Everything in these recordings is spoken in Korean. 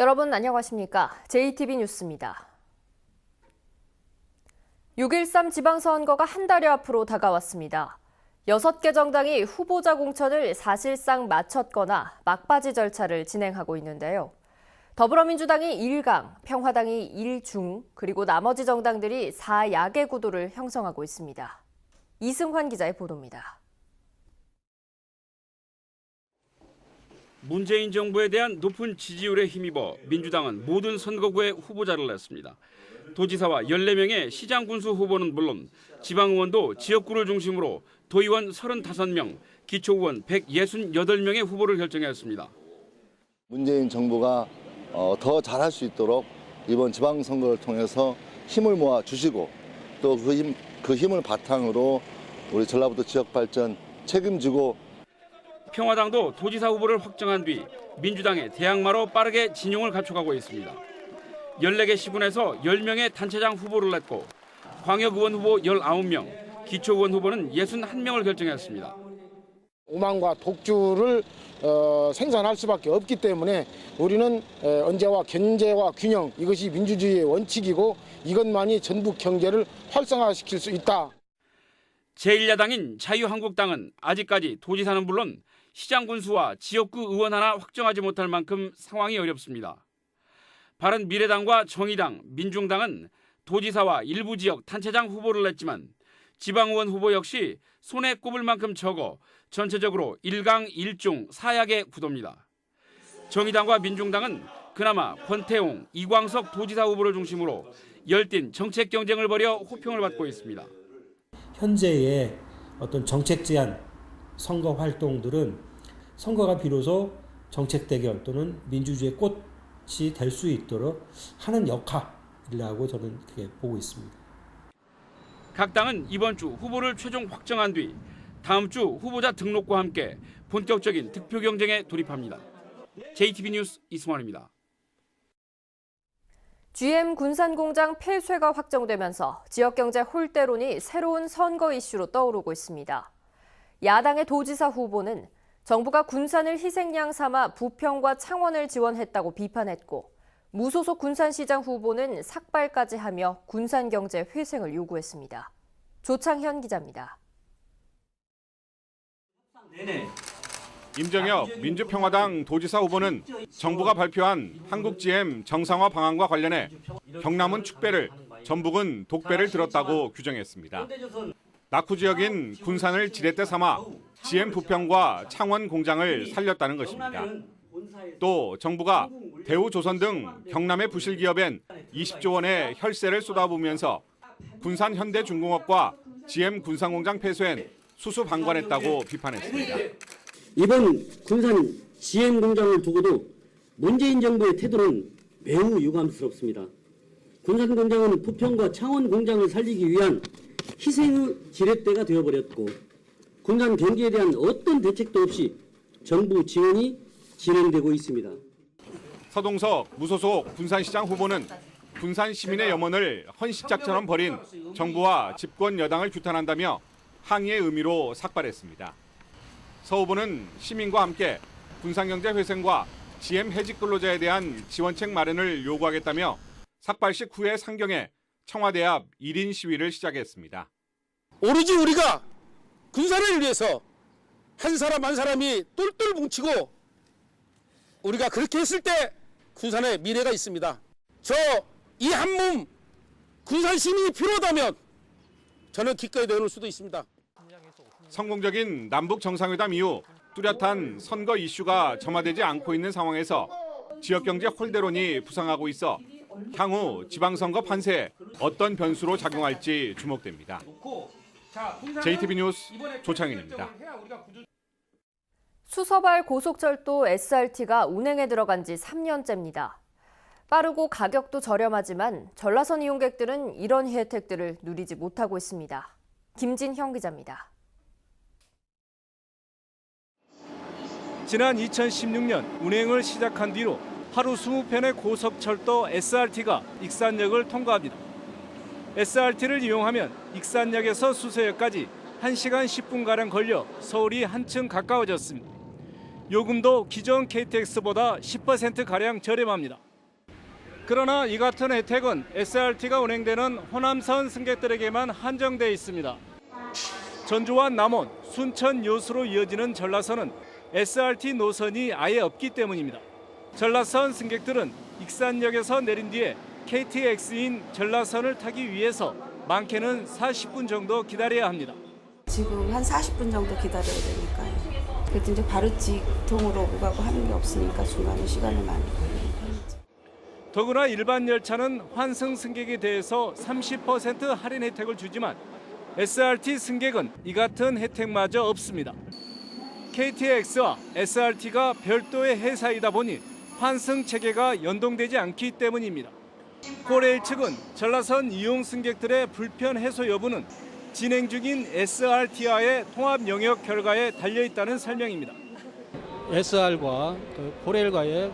여러분 안녕하십니까? JTB 뉴스입니다. 6.13 지방선거가 한 달여 앞으로 다가왔습니다. 6개 정당이 후보자 공천을 사실상 마쳤거나 막바지 절차를 진행하고 있는데요. 더불어민주당이 1강, 평화당이 1중, 그리고 나머지 정당들이 4약의 구도를 형성하고 있습니다. 이승환 기자의 보도입니다. 문재인 정부에 대한 높은 지지율에 힘입어 민주당은 모든 선거구에 후보자를 냈습니다. 도지사와 14명의 시장 군수 후보는 물론 지방의원도 지역구를 중심으로 도의원 35명, 기초의원 168명의 후보를 결정했습니다. 문재인 정부가 더 잘할 수 있도록 이번 지방선거를 통해서 힘을 모아 주시고 또 그 힘을 바탕으로 우리 전라북도 지역 발전 책임지고 평화당도 도지사 후보를 확정한 뒤 민주당의 대항마로 빠르게 진용을 갖춰가고 있습니다. 14개 시군에서 10명의 단체장 후보를 냈고 광역의원 후보 19명, 기초의원 후보는 61명을 결정했습니다. 오만과 독주를 생산할 수밖에 없기 때문에 우리는 언제와 견제와 균형, 이것이 민주주의의 원칙이고 이것만이 전북 경제를 활성화시킬 수 있다. 제1야당인 자유한국당은 아직까지 도지사는 물론 시장 군수와 지역구 의원 하나 확정하지 못할 만큼 상황이 어렵습니다. 바른미래당과 정의당, 민중당은 도지사와 일부 지역 단체장 후보를 냈지만 지방의원 후보 역시 손에 꼽을 만큼 적어 전체적으로 1강 1중 4약의 구도입니다. 정의당과 민중당은 그나마 권태웅, 이광석 도지사 후보를 중심으로 열띤 정책 경쟁을 벌여 호평을 받고 있습니다. 현재의 어떤 정책 제안, 선거 활동들은 선거가 비로소 정책 대결 또는 민주주의의 꽃이 될 수 있도록 하는 역할이라고 저는 그렇게 보고 있습니다. 각 당은 이번 주 후보를 최종 확정한 뒤 다음 주 후보자 등록과 함께 본격적인 득표 경쟁에 돌입합니다. JTB 뉴스 이승환입니다. GM 군산공장 폐쇄가 확정되면서 지역경제 홀대론이 새로운 선거 이슈로 떠오르고 있습니다. 야당의 도지사 후보는 정부가 군산을 희생양 삼아 부평과 창원을 지원했다고 비판했고 무소속 군산시장 후보는 삭발까지 하며 군산경제 회생을 요구했습니다. 조창현 기자입니다. 임정혁 민주평화당 도지사 후보는 정부가 발표한 한국 GM 정상화 방안과 관련해 경남은 축배를, 전북은 독배를 들었다고 규정했습니다. 낙후 지역인 군산을 지렛대 삼아 GM 부평과 창원 공장을 살렸다는 것입니다. 또 정부가 대우조선 등 경남의 부실 기업엔 20조 원의 혈세를 쏟아부으면서 군산 현대중공업과 GM 군산공장 폐쇄엔 수수방관했다고 비판했습니다. 이번 군산 GM 공장을 두고도 문재인 정부의 태도는 매우 유감스럽습니다. 군산 공장은 부평과 창원 공장을 살리기 위한 희생의 지렛대가 되어버렸고 군산 경기에 대한 어떤 대책도 없이 정부 지원이 진행되고 있습니다. 서동석 무소속 군산시장 후보는 군산 시민의 염원을 헌시짝처럼 버린 정부와 집권 여당을 규탄한다며 항의의 의미로 삭발했습니다. 서 후보는 시민과 함께 군산경제 회생과 GM 해직 근로자에 대한 지원책 마련을 요구하겠다며 삭발식 후에 상경해 청와대 앞 1인 시위를 시작했습니다. 오로지 우리가 군산을 위해서 한 사람 한 사람이 똘똘 뭉치고 우리가 그렇게 했을 때 군산의 미래가 있습니다. 저 이 한 몸 군산 시민이 필요하다면 저는 기꺼이 내놓을 수도 있습니다. 성공적인 남북 정상회담 이후 뚜렷한 선거 이슈가 점화되지 않고 있는 상황에서 지역경제 홀대론이 부상하고 있어 향후 지방선거 판세에 어떤 변수로 작용할지 주목됩니다. JTB 뉴스 조창현입니다. 수서발 고속철도 SRT가 운행에 들어간 지 3년째입니다. 빠르고 가격도 저렴하지만 전라선 이용객들은 이런 혜택들을 누리지 못하고 있습니다. 김진형 기자입니다. 지난 2016년 운행을 시작한 뒤로 하루 20편의 고속철도 SRT가 익산역을 통과합니다. SRT를 이용하면 익산역에서 수서역까지 1시간 10분가량 걸려 서울이 한층 가까워졌습니다. 요금도 기존 KTX보다 10%가량 저렴합니다. 그러나 이 같은 혜택은 SRT가 운행되는 호남선 승객들에게만 한정돼 있습니다. 전주와 남원, 순천, 여수로 이어지는 전라선은 SRT 노선이 아예 없기 때문입니다. 전라선 승객들은 익산역에서 내린 뒤에 KTX인 전라선을 타기 위해서 많게는 40분 정도 기다려야 합니다. 지금 한 40분 정도 기다려야 되니까요. 그래도 이제 바로 직통으로 오가고 하는 게 없으니까 중간에 시간을 많이 걸리는 편이죠. 더구나 일반 열차는 환승 승객에 대해서 30% 할인 혜택을 주지만 SRT 승객은 이 같은 혜택마저 없습니다. KTX와 SRT가 별도의 회사이다 보니 환승 체계가 연동되지 않기 때문입니다. 코레일 측은 전라선 이용 승객들의 불편 해소 여부는 진행 중인 SRT와의 통합 영역 결과에 달려 있다는 설명입니다. SR과 코레일과의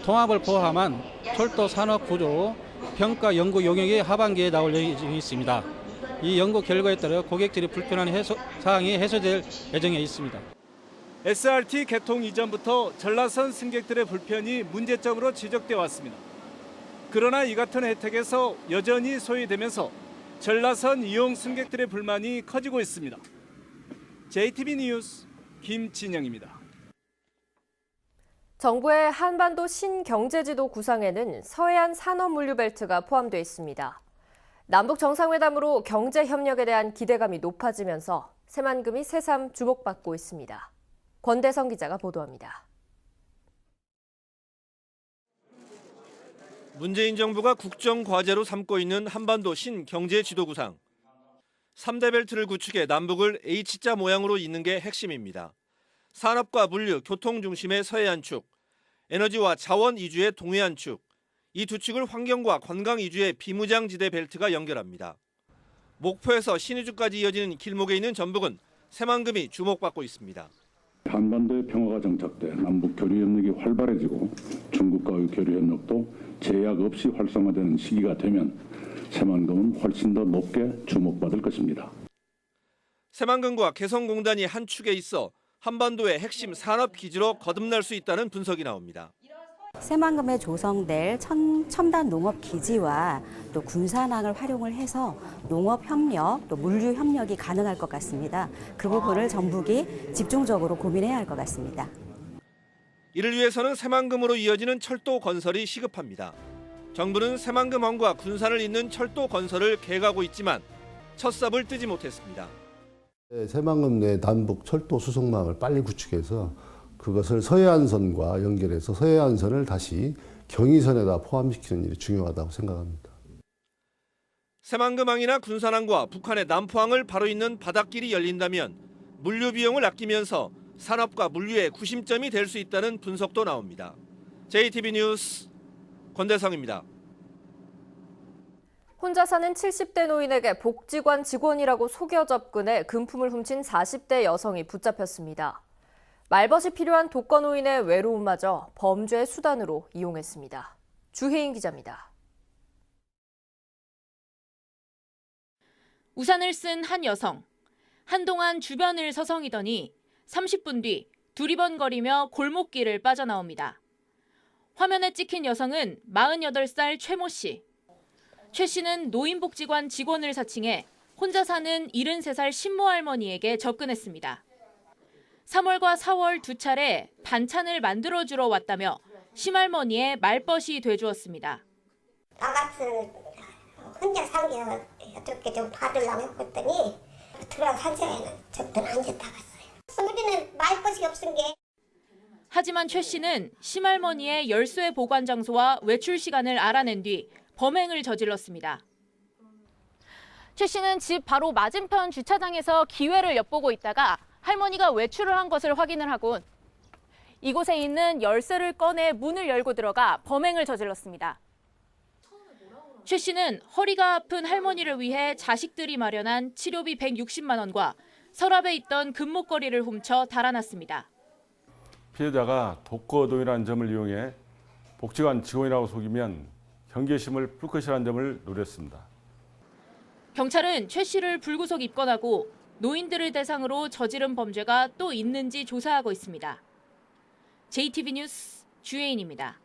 통합을 포함한 철도 산업 구조 평가 연구 용역이 하반기에 나올 예정이 있습니다. 이 연구 결과에 따라 고객들이 불편한 사항이 해소될 예정에 있습니다. SRT 개통 이전부터 전라선 승객들의 불편이 문제점으로 지적돼 왔습니다. 그러나 이 같은 혜택에서 여전히 소외되면서 전라선 이용 승객들의 불만이 커지고 있습니다. JTB 뉴스 김진영입니다. 정부의 한반도 신경제지도 구상에는 서해안 산업물류벨트가 포함되어 있습니다. 남북 정상회담으로 경제 협력에 대한 기대감이 높아지면서 새만금이 새삼 주목받고 있습니다. 권대성 기자가 보도합니다. 문재인 정부가 국정과제로 삼고 있는 한반도 신경제지도구상. 3대 벨트를 구축해 남북을 H자 모양으로 잇는 게 핵심입니다. 산업과 물류, 교통 중심의 서해안 축, 에너지와 자원 이주의 동해안 축, 이 두 축을 환경과 관광 이주의 비무장지대 벨트가 연결합니다. 목포에서 신의주까지 이어지는 길목에 있는 전북은 새만금이 주목받고 있습니다. 한반도의 평화가 정착돼 남북 교류 협력이 활발해지고 중국과의 교류 협력도 제약 없이 활성화되는 시기가 되면 새만금은 훨씬 더 높게 주목받을 것입니다. 새만금과 개성공단이 한 축에 있어 한반도의 핵심 산업 기지로 거듭날 수 있다는 분석이 나옵니다. 새만금에 조성될 첨단 농업 기지와 또 군산항을 활용을 해서 농업 협력, 또 물류 협력이 가능할 것 같습니다. 그 부분을 전북이 집중적으로 고민해야 할 것 같습니다. 이를 위해서는 새만금으로 이어지는 철도 건설이 시급합니다. 정부는 새만금항과 군산을 잇는 철도 건설을 계획하고 있지만 첫 삽을 뜨지 못했습니다. 새만금 내 남북 철도 수송망을 빨리 구축해서 그것을 서해안선과 연결해서 서해안선을 다시 경의선에다 포함시키는 일이 중요하다고 생각합니다. 새만금항이나 군산항과 북한의 남포항을 바로 잇는 바닷길이 열린다면 물류 비용을 아끼면서 산업과 물류의 구심점이 될 수 있다는 분석도 나옵니다. JTB 뉴스 권대성입니다. 혼자 사는 70대 노인에게 복지관 직원이라고 속여 접근해 금품을 훔친 40대 여성이 붙잡혔습니다. 말벗이 필요한 독거노인의 외로움마저 범죄의 수단으로 이용했습니다. 주혜인 기자입니다. 우산을 쓴 한 여성. 한동안 주변을 서성이더니 30분 뒤 두리번거리며 골목길을 빠져나옵니다. 화면에 찍힌 여성은 48살 최모 씨. 최 씨는 노인복지관 직원을 사칭해 혼자 사는 73살 신모 할머니에게 접근했습니다. 3월과 4월 두 차례 반찬을 만들어주러 왔다며 심할머니의 말벗이 돼주었습니다. 나 같은 혼자 산게 어떻게 좀 봐주려고 했더니 들어간 한시간에는 저부터는 앉았다 갔어요. 우리는 말벗이 없은 게. 하지만 최 씨는 심할머니의 열쇠 보관 장소와 외출 시간을 알아낸 뒤 범행을 저질렀습니다. 최 씨는 집 바로 맞은편 주차장에서 기회를 엿보고 있다가 할머니가 외출을 한 것을 확인을 하곤 이곳에 있는 열쇠를 꺼내 문을 열고 들어가 범행을 저질렀습니다. 최 씨는 허리가 아픈 할머니를 위해 자식들이 마련한 치료비 160만 원과 서랍에 있던 금목걸이를 훔쳐 달아났습니다. 피해자가 독거노인이라는 점을 이용해 복지관 직원이라고 속이면 경계심을 풀 것이라는 점을 노렸습니다. 경찰은 최 씨를 불구속 입건하고 노인들을 대상으로 저지른 범죄가 또 있는지 조사하고 있습니다. JTB 뉴스 주혜인입니다.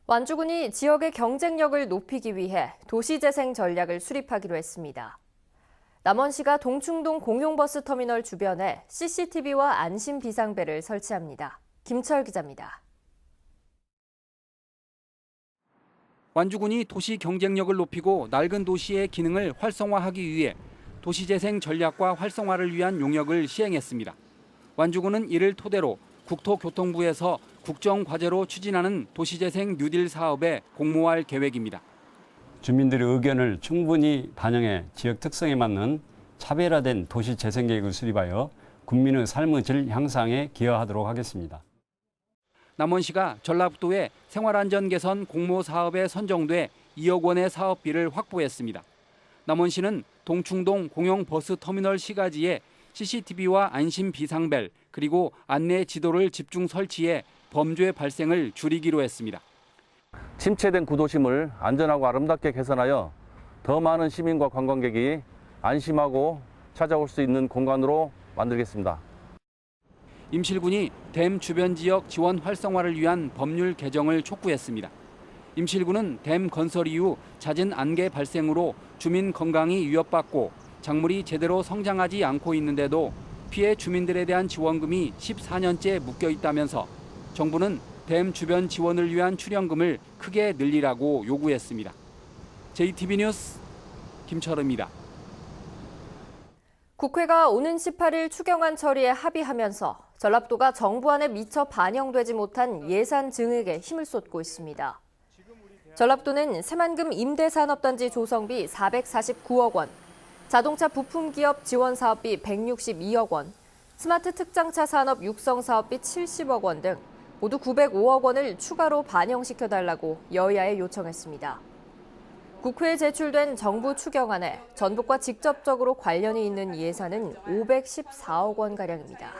완주군이 지역의 경쟁력을 높이기 위해 도시재생 전략을 수립하기로 했습니다. 남원시가 동충동 공용버스 터미널 주변에 CCTV와 안심 비상벨을 설치합니다. 김철 기자입니다. 완주군이 도시 경쟁력을 높이고 낡은 도시의 기능을 활성화하기 위해 도시재생 전략과 활성화를 위한 용역을 시행했습니다. 완주군은 이를 토대로 국토교통부에서 국정과제로 추진하는 도시재생 뉴딜 사업에 공모할 계획입니다. 주민들의 의견을 충분히 반영해 지역 특성에 맞는 차별화된 도시재생계획을 수립하여 국민의 삶의 질 향상에 기여하도록 하겠습니다. 남원시가 전라북도의 생활안전 개선 공모 사업에 선정돼 2억 원의 사업비를 확보했습니다. 남원시는 동충동 공영버스 터미널 시가지에 CCTV와 안심 비상벨 그리고 안내 지도를 집중 설치해 범죄 발생을 줄이기로 했습니다. 침체된 구도심을 안전하고 아름답게 개선하여 더 많은 시민과 관광객이 안심하고 찾아올 수 있는 공간으로 만들겠습니다. 임실군이 댐 주변 지역 지원 활성화를 위한 법률 개정을 촉구했습니다. 임실군은 댐 건설 이후 잦은 안개 발생으로 주민 건강이 위협받고 작물이 제대로 성장하지 않고 있는데도 피해 주민들에 대한 지원금이 14년째 묶여 있다면서 정부는 댐 주변 지원을 위한 출연금을 크게 늘리라고 요구했습니다. JTB 뉴스 김철우입니다. 국회가 오는 18일 추경안 처리에 합의하면서 전라북도가 정부안에 미처 반영되지 못한 예산 증액에 힘을 쏟고 있습니다. 전라북도는 새만금 임대산업단지 조성비 449억 원, 자동차 부품기업 지원사업비 162억 원, 스마트 특장차 산업 육성사업비 70억 원 등 모두 905억 원을 추가로 반영시켜달라고 여야에 요청했습니다. 국회에 제출된 정부 추경안에 전북과 직접적으로 관련이 있는 예산은 514억 원가량입니다.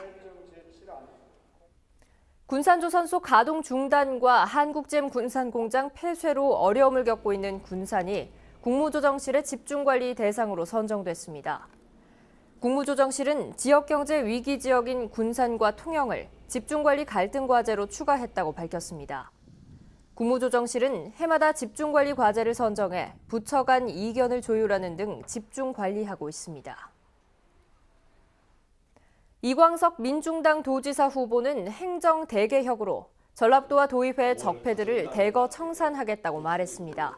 군산조선소 가동 중단과 한국잼 군산공장 폐쇄로 어려움을 겪고 있는 군산이 국무조정실의 집중관리 대상으로 선정됐습니다. 국무조정실은 지역경제 위기 지역인 군산과 통영을 집중관리 갈등 과제로 추가했다고 밝혔습니다. 국무조정실은 해마다 집중관리 과제를 선정해 부처 간 이견을 조율하는 등 집중관리하고 있습니다. 이광석 민중당 도지사 후보는 행정 대개혁으로 전라북도와 도의회 적폐들을 대거 청산하겠다고 말했습니다.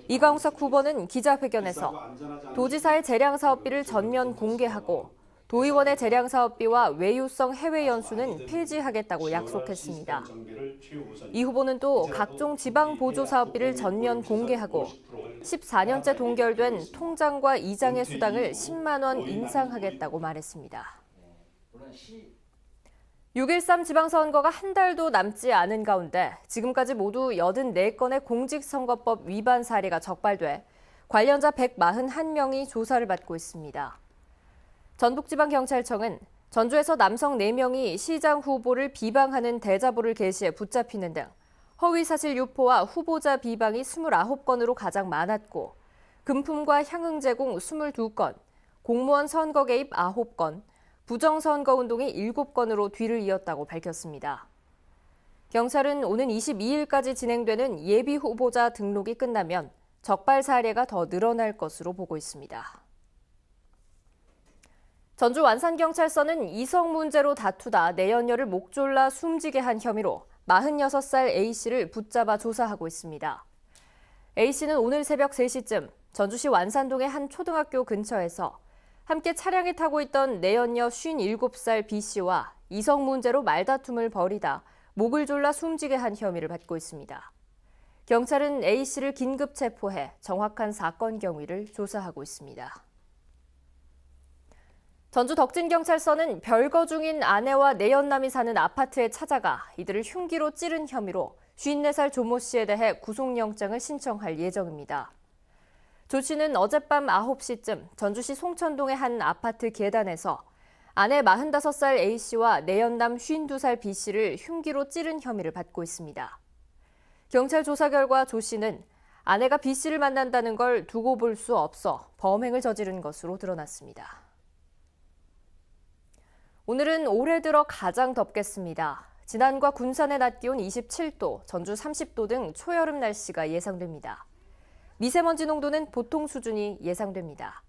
이광석 후보는 기자회견에서 도지사의 재량사업비를 전면 공개하고 도의원의 재량사업비와 외유성 해외 연수는 폐지하겠다고 약속했습니다. 이 후보는 또 각종 지방 보조사업비를 전면 공개하고 14년째 동결된 통장과 이장의 수당을 10만 원 인상하겠다고 말했습니다. 6.13 지방선거가 한 달도 남지 않은 가운데 지금까지 모두 84건의 공직선거법 위반 사례가 적발돼 관련자 141명이 조사를 받고 있습니다. 전북지방경찰청은 전주에서 남성 4명이 시장 후보를 비방하는 대자보를 게시해 붙잡히는 등 허위사실 유포와 후보자 비방이 29건으로 가장 많았고 금품과 향응 제공 22건, 공무원 선거 개입 9건, 부정선거운동이 7건으로 뒤를 이었다고 밝혔습니다. 경찰은 오는 22일까지 진행되는 예비 후보자 등록이 끝나면 적발 사례가 더 늘어날 것으로 보고 있습니다. 전주 완산경찰서는 이성 문제로 다투다 내연녀를 목 졸라 숨지게 한 혐의로 46살 A씨를 붙잡아 조사하고 있습니다. A씨는 오늘 새벽 3시쯤 전주시 완산동의 한 초등학교 근처에서 함께 차량에 타고 있던 내연녀 57살 B씨와 이성 문제로 말다툼을 벌이다 목을 졸라 숨지게 한 혐의를 받고 있습니다. 경찰은 A씨를 긴급 체포해 정확한 사건 경위를 조사하고 있습니다. 전주 덕진경찰서는 별거 중인 아내와 내연남이 사는 아파트에 찾아가 이들을 흉기로 찌른 혐의로 54살 조모 씨에 대해 구속영장을 신청할 예정입니다. 조 씨는 어젯밤 9시쯤 전주시 송천동의 한 아파트 계단에서 아내 45살 A씨와 내연남 52살 B씨를 흉기로 찌른 혐의를 받고 있습니다. 경찰 조사 결과 조 씨는 아내가 B씨를 만난다는 걸 두고 볼 수 없어 범행을 저지른 것으로 드러났습니다. 오늘은 올해 들어 가장 덥겠습니다. 진안과 군산의 낮 기온 27도, 전주 30도 등 초여름 날씨가 예상됩니다. 미세먼지 농도는 보통 수준이 예상됩니다.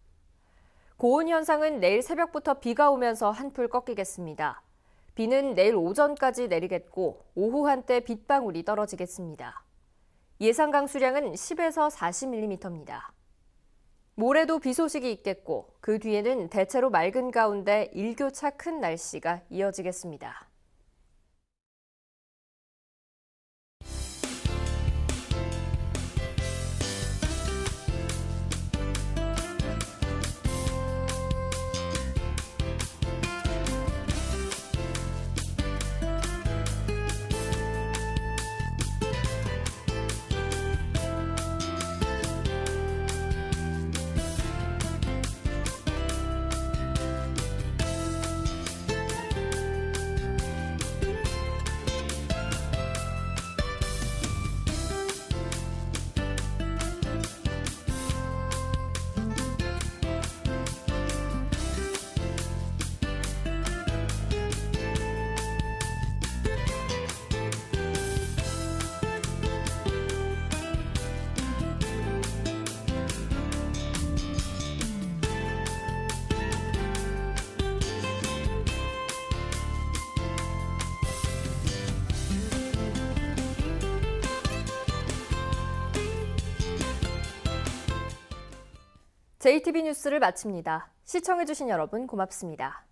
고온 현상은 내일 새벽부터 비가 오면서 한풀 꺾이겠습니다. 비는 내일 오전까지 내리겠고 오후 한때 빗방울이 떨어지겠습니다. 예상 강수량은 10에서 40mm입니다. 모레도 비 소식이 있겠고 그 뒤에는 대체로 맑은 가운데 일교차 큰 날씨가 이어지겠습니다. JTB 뉴스를 마칩니다. 시청해주신 여러분 고맙습니다.